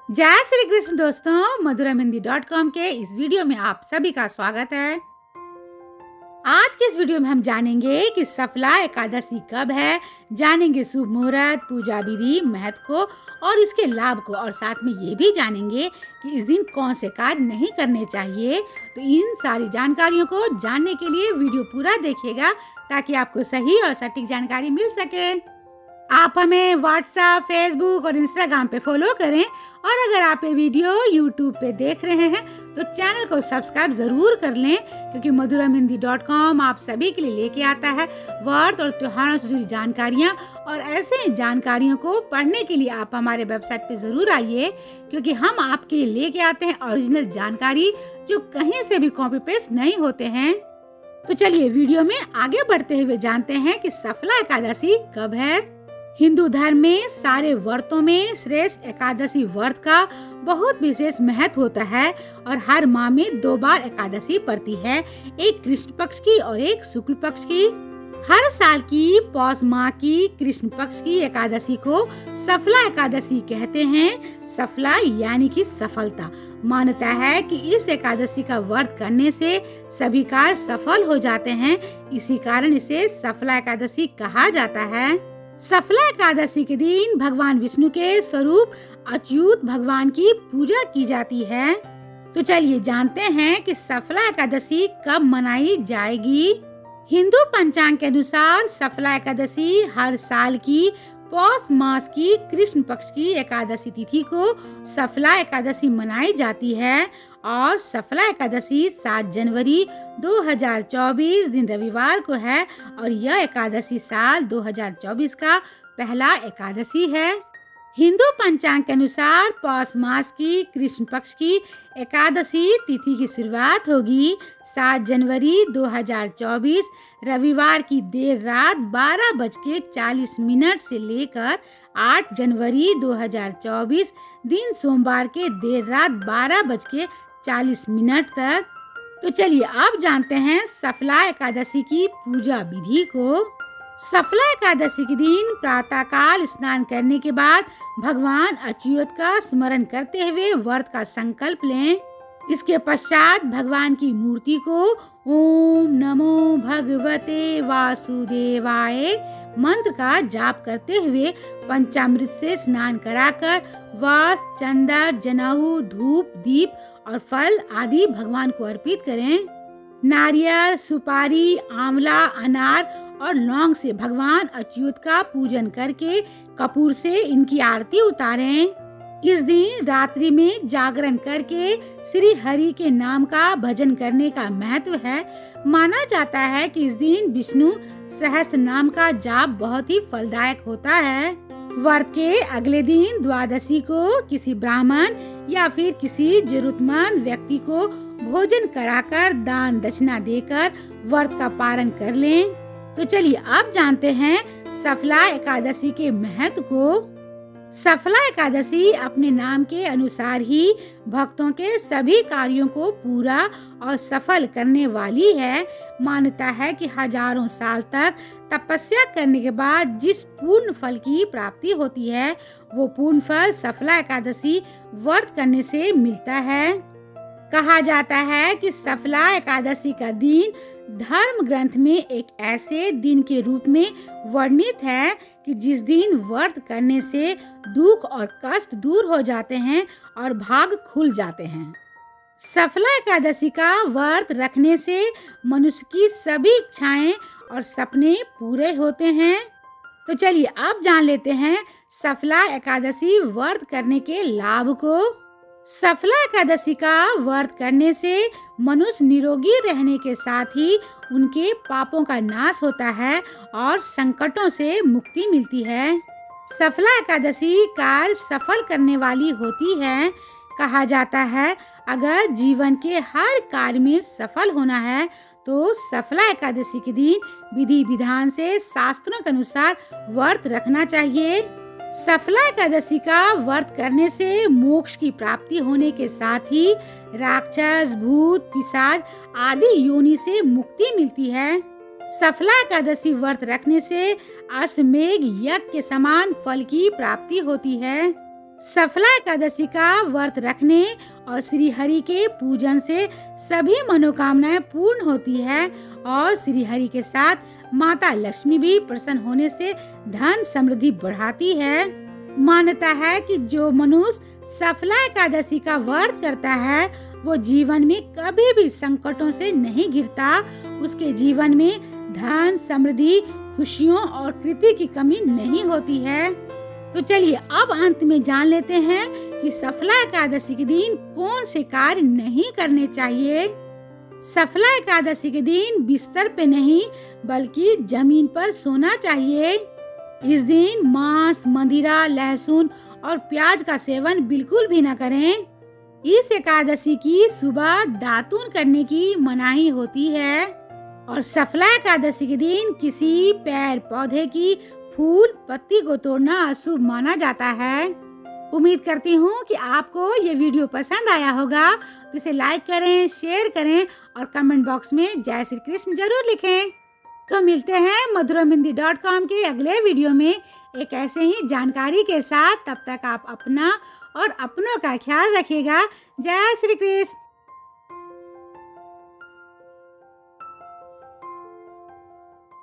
जय श्री कृष्ण दोस्तों, madhuramindi.com के इस वीडियो में आप सभी का स्वागत है। आज के इस वीडियो में हम जानेंगे कि सफला एकादशी कब है, जानेंगे शुभ मुहूर्त, पूजा विधि, महत्व को और इसके लाभ को, और साथ में ये भी जानेंगे कि इस दिन कौन से कार्य नहीं करने चाहिए। तो इन सारी जानकारियों को जानने के लिए वीडियो पूरा देखिएगा ताकि आपको सही और सटीक जानकारी मिल सके। आप हमें व्हाट्सएप, फेसबुक और इंस्टाग्राम पे फॉलो करें, और अगर आप ये वीडियो यूट्यूब पे देख रहे हैं तो चैनल को सब्सक्राइब ज़रूर कर लें, क्योंकि madhuramindi.com आप सभी के लिए लेके आता है व्रत और त्योहारों से जुड़ी जानकारियाँ। और ऐसे जानकारियों को पढ़ने के लिए आप हमारे वेबसाइट पे ज़रूर आइए, क्योंकि हम आपके लिए लेके आते हैं ओरिजिनल जानकारी जो कहीं से भी कॉपी पेस्ट नहीं होते हैं। तो चलिए वीडियो में आगे बढ़ते हुए जानते हैं कि सफला एकादशी कब है। हिंदू धर्म में सारे व्रतों में श्रेष्ठ एकादशी व्रत का बहुत विशेष महत्व होता है, और हर माह में 2 बार एकादशी पड़ती है, एक कृष्ण पक्ष की और एक शुक्ल पक्ष की। हर साल की पौष माह की कृष्ण पक्ष की एकादशी को सफला एकादशी कहते हैं। सफला यानी कि सफलता। मान्यता है कि इस एकादशी का व्रत करने से सभी कार्य सफल हो जाते हैं, इसी कारण इसे सफला एकादशी कहा जाता है। सफला एकादशी के दिन भगवान विष्णु के स्वरूप अच्युत भगवान की पूजा की जाती है। तो चलिए जानते हैं कि सफला एकादशी कब मनाई जाएगी। हिंदू पंचांग के अनुसार सफला एकादशी हर साल की पौष मास की कृष्ण पक्ष की एकादशी तिथि को सफला एकादशी मनाई जाती है, और सफला एकादशी 7 जनवरी 2024 दिन रविवार को है, और यह एकादशी साल 2024 का पहला एकादशी है। हिंदू पंचांग के अनुसार पौष मास की कृष्ण पक्ष की एकादशी तिथि की शुरुआत होगी 7 जनवरी 2024 रविवार की देर रात 12:40 से लेकर 8 जनवरी 2024 दिन सोमवार के देर रात 12:40 तक। तो चलिए अब जानते हैं सफला एकादशी की पूजा विधि को। सफला एकादशी के दिन प्रातःकाल स्नान करने के बाद भगवान अच्युत का स्मरण करते हुए व्रत का संकल्प लें। इसके पश्चात भगवान की मूर्ति को ओम नमो भगवते वासुदेवाय मंत्र का जाप करते हुए पंचामृत से स्नान कराकर वस्त्र, चंदन, जनेऊ, धूप, दीप और फल आदि भगवान को अर्पित करें। नारियल, सुपारी, आंवला, अनार और लौंग से भगवान अच्युत का पूजन करके कपूर से इनकी आरती उतारें। इस दिन रात्रि में जागरण करके श्री हरि के नाम का भजन करने का महत्व है। माना जाता है कि इस दिन विष्णु सहस्त्र नाम का जाप बहुत ही फलदायक होता है। व्रत के अगले दिन द्वादशी को किसी ब्राह्मण या फिर किसी जरूरतमंद व्यक्ति को भोजन कराकर दान दक्षिणा देकर व्रत का पारण कर लें। तो चलिए अब जानते हैं सफला एकादशी के महत्व को। सफला एकादशी अपने नाम के अनुसार ही भक्तों के सभी कार्यों को पूरा और सफल करने वाली है। मान्यता है कि हजारों साल तक तपस्या करने के बाद जिस पूर्ण फल की प्राप्ति होती है, वो पूर्ण फल सफला एकादशी व्रत करने से मिलता है। कहा जाता है कि सफला एकादशी का दिन धर्म ग्रंथ में एक ऐसे दिन के रूप में वर्णित है कि जिस दिन व्रत करने से दुख और कष्ट दूर हो जाते हैं और भाग खुल जाते हैं। सफला एकादशी का व्रत रखने से मनुष्य की सभी इच्छाएं और सपने पूरे होते हैं। तो चलिए अब जान लेते हैं सफला एकादशी व्रत करने के लाभ को। सफला एकादशी का व्रत करने से मनुष्य निरोगी रहने के साथ ही उनके पापों का नाश होता है और संकटों से मुक्ति मिलती है। सफला एकादशी कार्य सफल करने वाली होती है। कहा जाता है अगर जीवन के हर कार्य में सफल होना है तो सफला एकादशी के दिन विधि विधान से शास्त्रों के अनुसार व्रत रखना चाहिए। सफला एकादशी का व्रत करने से मोक्ष की प्राप्ति होने के साथ ही राक्षस, भूत, पिशाच आदि योनि से मुक्ति मिलती है। सफला एकादशी व्रत रखने से अश्वमेध यज्ञ के समान फल की प्राप्ति होती है। सफला एकादशी का व्रत रखने और श्री हरि के पूजन से सभी मनोकामनाएं पूर्ण होती है और श्री हरि के साथ माता लक्ष्मी भी प्रसन्न होने से धन समृद्धि बढ़ाती है। मान्यता है कि जो मनुष्य सफला एकादशी का व्रत करता है वो जीवन में कभी भी संकटों से नहीं घिरता। उसके जीवन में धन समृद्धि खुशियों और कृति की कमी नहीं होती है। तो चलिए अब अंत में जान लेते हैं कि सफला एकादशी के दिन कौन से कार्य नहीं करने चाहिए। सफला एकादशी के दिन बिस्तर पे नहीं बल्कि जमीन पर सोना चाहिए। इस दिन मांस, मदिरा, लहसुन और प्याज का सेवन बिल्कुल भी न करें। इस एकादशी की सुबह दातून करने की मनाही होती है और सफला एकादशी के दिन किसी पेड़ पौधे की फूल पत्ती को तोड़ना अशुभ माना जाता है। उम्मीद करती हूँ कि आपको ये वीडियो पसंद आया होगा, तो इसे लाइक करें, शेयर करें और कमेंट बॉक्स में जय श्री कृष्ण जरूर लिखें। तो मिलते हैं madhuramhindi.com के अगले वीडियो में एक ऐसे ही जानकारी के साथ। तब तक आप अपना और अपनों का ख्याल रखिएगा। जय श्री कृष्ण।